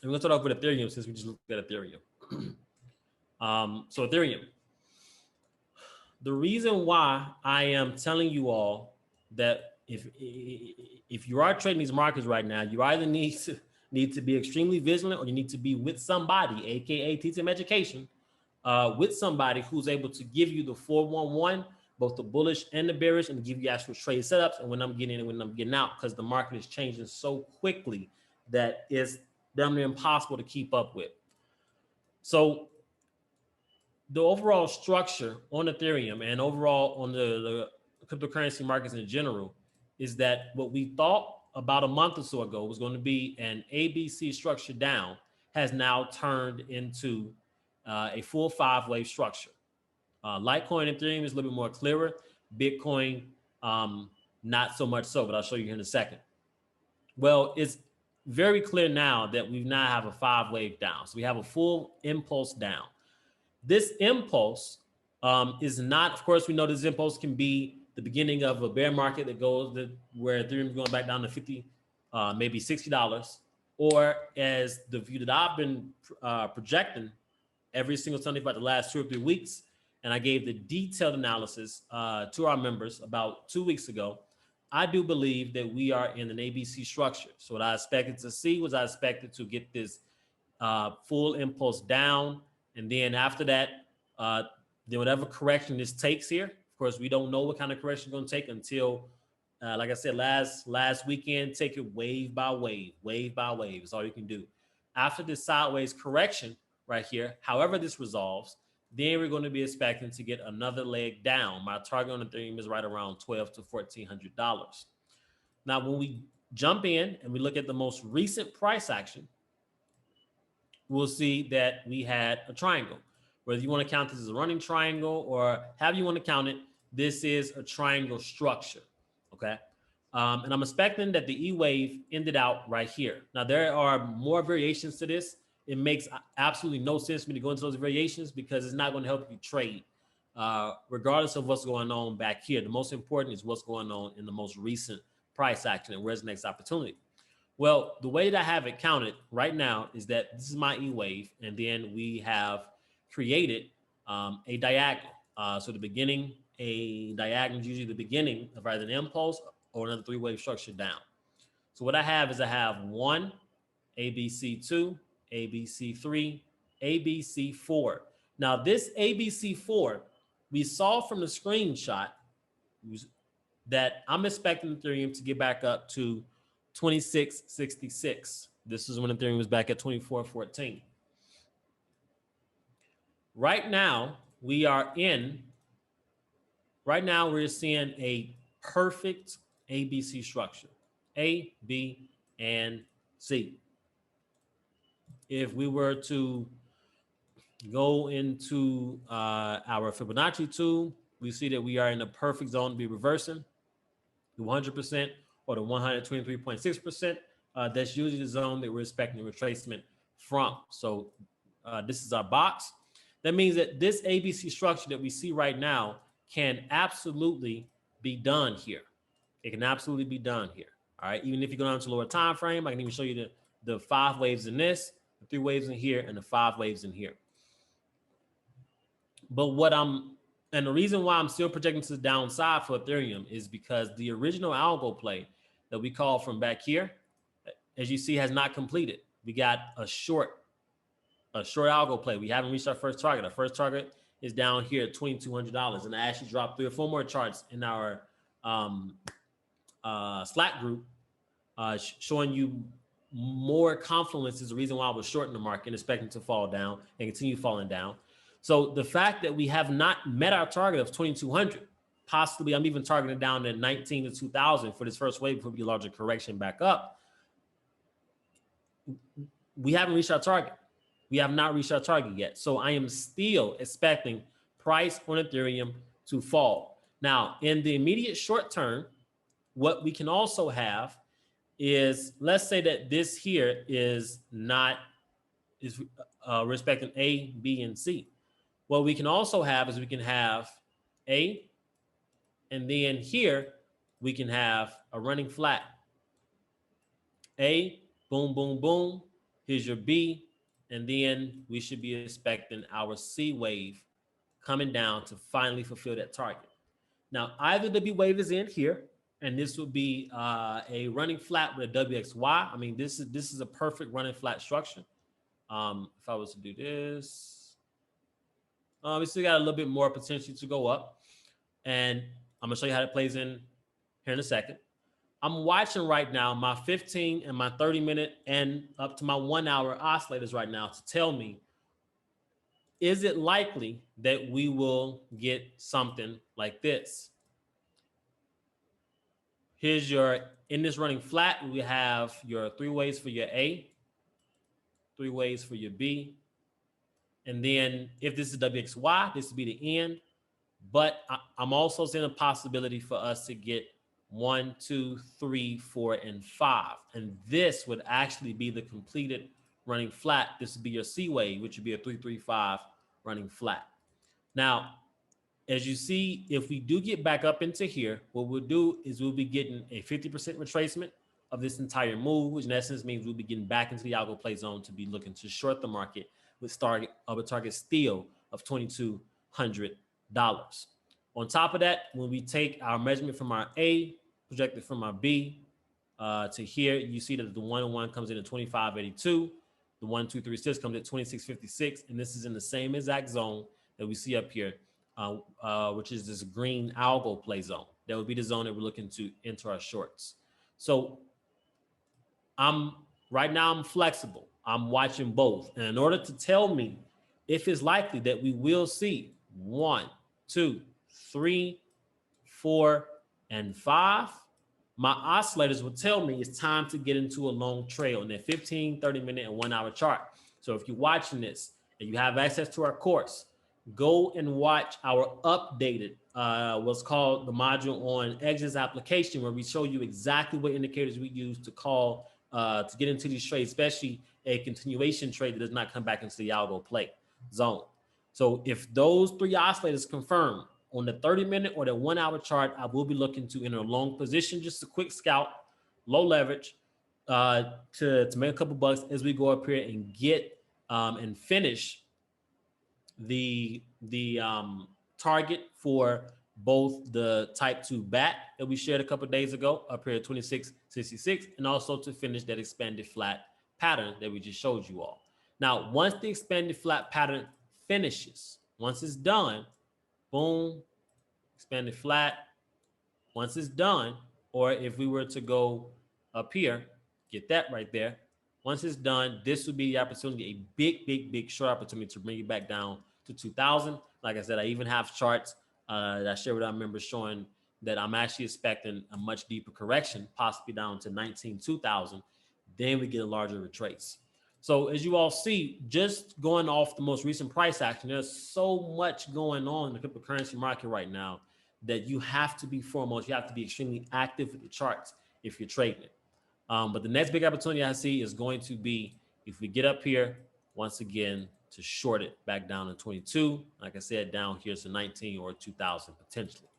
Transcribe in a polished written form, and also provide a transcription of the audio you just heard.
we're going to start off with Ethereum since we just looked at Ethereum. So Ethereum. The reason why I am telling you all that if you are trading these markets right now, you either need to be extremely vigilant, or you need to be with somebody, aka teaching education, with somebody who's able to give you the 411, both the bullish and the bearish, and give you actual trade setups and when I'm getting in and when I'm getting out, because the market is changing so quickly that it's damn near impossible to keep up with. So the overall structure on Ethereum and overall on the cryptocurrency markets in general is that what we thought about a month or so ago was going to be an ABC structure down has now turned into a full 5-wave structure. Litecoin and Ethereum is a little bit more clearer. Bitcoin, not so much so, but I'll show you here in a second. Well, it's very clear now that we now have a 5-wave down. So we have a full impulse down. This impulse is not, of course, we know this impulse can be the beginning of a bear market that goes where Ethereum is going back down to 50, maybe $60, or as the view that I've been projecting every single Sunday for the last 2 or 3 weeks, and I gave the detailed analysis to our members about 2 weeks ago. I do believe that we are in an ABC structure. So what I expected to see was I expected to get this full impulse down. And then after that, then whatever correction this takes here, of course, we don't know what kind of correction it's going to take until, like I said, last weekend, take it wave by wave, wave by wave. Is all you can do. After this sideways correction right here, however this resolves, then we're going to be expecting to get another leg down. My target on Ethereum is right around $1,200 to $1,400. Now, when we jump in and we look at the most recent price action, we'll see that we had a triangle. Whether you want to count this as a running triangle or however you want to count it, this is a triangle structure, okay? And I'm expecting that the E wave ended out right here. Now, there are more variations to this. It makes absolutely no sense for me to go into those variations because it's not going to help you trade, regardless of what's going on back here. The most important is what's going on in the most recent price action and where's the next opportunity. Well, the way that I have it counted right now is that this is my E wave, and then we have created a diagonal. So the beginning, a diagonal is usually the beginning of either an impulse or another 3-wave structure down. So what I have is I have 1, ABC2, ABC3, ABC4. Now this ABC4, we saw from the screenshot that I'm expecting Ethereum to get back up to 2666. This is when Ethereum was back at 2414. Right now, we're seeing a perfect ABC structure, A, B, and C. If we were to go into our Fibonacci tool, we see that we are in the perfect zone to be reversing the 100% or the 123.6%. That's usually the zone that we're expecting a retracement from. So this is our box. That means that this ABC structure that we see right now can absolutely be done here. It can absolutely be done here. All right. Even if you go down to lower time frame, I can even show you the 5 waves in this, the 3 waves in here, and the 5 waves in here. But and the reason why I'm still projecting to the downside for Ethereum is because the original algo play that we call from back here, as you see, has not completed. We got a short algo play. We haven't reached our first target. Our first target is down here at $2,200. And I actually dropped 3 or 4 more charts in our Slack group showing you more confluence is the reason why I was shorting the market and expecting to fall down and continue falling down. So the fact that we have not met our target of 2,200, possibly I'm even targeting down at 19 to 2,000 for this first wave before we get a larger correction back up. We haven't reached our target. We have not reached our target yet. So I am still expecting price on Ethereum to fall. Now, in the immediate short term, what we can also have is, let's say that this here is respecting A, B, and C. What we can also have is we can have A, and then here we can have a running flat. A, boom, boom, boom, Here's your B, and then we should be expecting our C wave coming down to finally fulfill that target. Now, either the B wave is in here, and this would be a running flat with a WXY. I mean, this is a perfect running flat structure. If I was to do this, we still got a little bit more potential to go up, and I'm gonna show you how it plays in here in a second. I'm watching right now my 15 and my 30-minute and up to my 1 hour oscillators right now to tell me, is it likely that we will get something like this? Here's your, in this running flat, we have your 3 ways for your A, 3 ways for your B. And then if this is WXY, this would be the end. But I'm also seeing a possibility for us to get 1, 2, 3, 4, and 5. And this would actually be the completed running flat. This would be your C wave, which would be a 3, 3, 5 running flat. Now, as you see, if we do get back up into here, what we'll do is we'll be getting a 50% retracement of this entire move, which in essence means we'll be getting back into the algo play zone to be looking to short the market with a target steal of $2,200. On top of that, when we take our measurement from our A, projected from our B to here, you see that the 1-1 comes in at 25.82. The 1, 2, 3, 6 comes at 26.56, and this is in the same exact zone that we see up here, which is this green algo play zone. That would be the zone that we're looking to enter our shorts. So right now I'm flexible. I'm watching both. And in order to tell me if it's likely that we will see 1, 2, 3, 4, and 5, my oscillators will tell me it's time to get into a long trail in that 15, 30-minute, and 1 hour chart. So if you're watching this and you have access to our course, go and watch our updated, what's called the module on exits application, where we show you exactly what indicators we use to call, to get into these trades, especially a continuation trade that does not come back into the algo play zone. So if those 3 oscillators confirm on the 30-minute or the 1 hour chart, I will be looking to enter a long position, just a quick scalp, low leverage, to make a couple bucks as we go up here and get and finish the target for both the type 2 bat that we shared a couple days ago up here at 26.66, and also to finish that expanded flat pattern that we just showed you all. Now, once the expanded flat pattern finishes, once it's done, boom, expanded flat. Once it's done, or if we were to go up here, get that right there. Once it's done, this would be the opportunity, a big short opportunity to bring it back down to 2,000. Like I said, I even have charts that I shared with our members showing that I'm actually expecting a much deeper correction, possibly down to 2,000. Then we get a larger retrace. So as you all see, just going off the most recent price action, there's so much going on in the cryptocurrency market right now that you have to be foremost. You have to be extremely active with the charts if you're trading it. But the next big opportunity I see is going to be if we get up here, once again, to short it back down to 22. Like I said, down here to 19 or 2,000 potentially.